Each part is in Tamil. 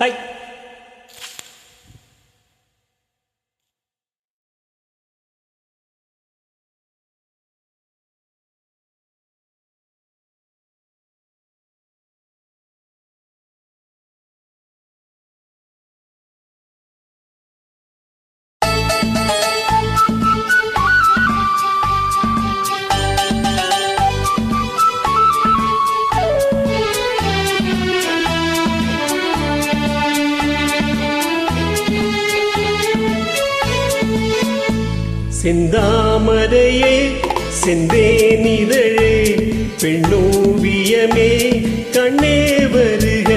ஹை செந்தாமரையே செந்தேனிதழே பெண்ணோவியமே கண்ணே வருக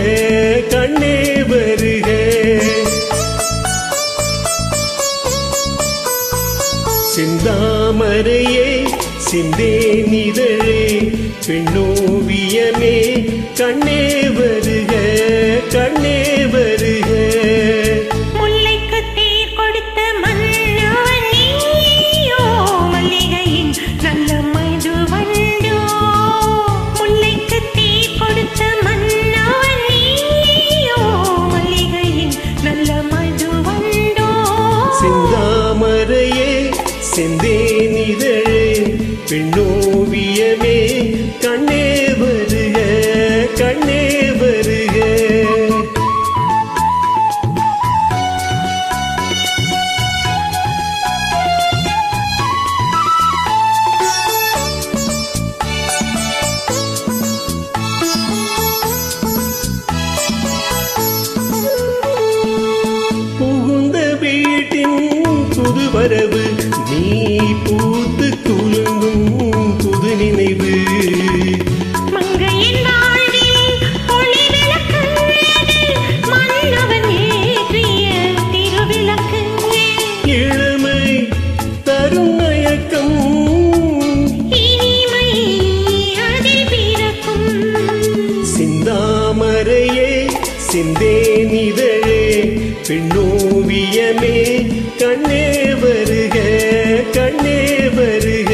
கண்ணே வருக. செந்தாமரையே செந்தேனிதழே பெண்ணோவியமே கண்ணே வருக கண்ணே வருக. செந்தாமரையே செந்தேனிதழே பெண்ணோவியமே கண்ணே வருக கண்ணே வருக. புதுவரவு நீ பூத்து குலுங்கும் புது நினைவு மங்கையின் வாழ்வில் ஒளி விளக்கு மன்னவன் ஏற்றிய திருவிளக்கு. இளமை தரும் மயக்கம் இனிமை அதில் பிறக்கும். செந்தாமரையே செந்தேனிதழே பெண்ணோவியமே கண்ணே வருக கண்ணே வருக.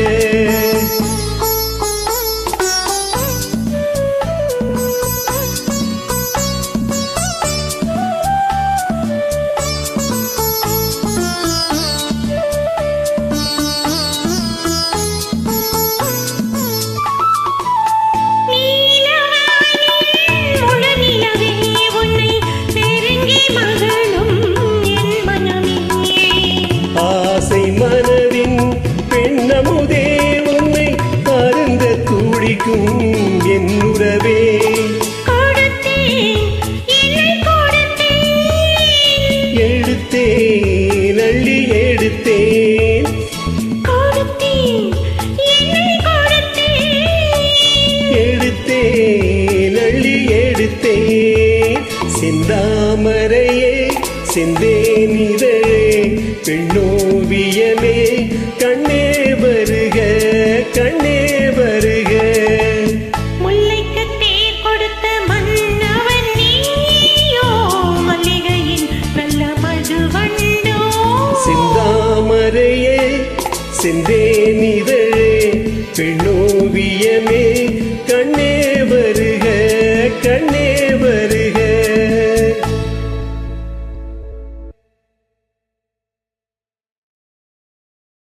மனதின் பெண்ணமுதே உன்னை அருந்த துடிக்கும் என் உறவே. எடுத்தேன் அள்ளி எடுத்தேன் எடுத்தேன் அள்ளி எடுத்தேன். செந்தாமரையே செந்தேனிதழே பெண்ணோவியமே கண்ணே வருக கண்ணே வருக. முல்லைக்கு தேர் கொடுத்த மன்னவன் நீயோ மல்லிகையின் நல்ல மதுவண்டோ. செந்தாமரையே செந்தேனிதழே பெண்ணோவியமே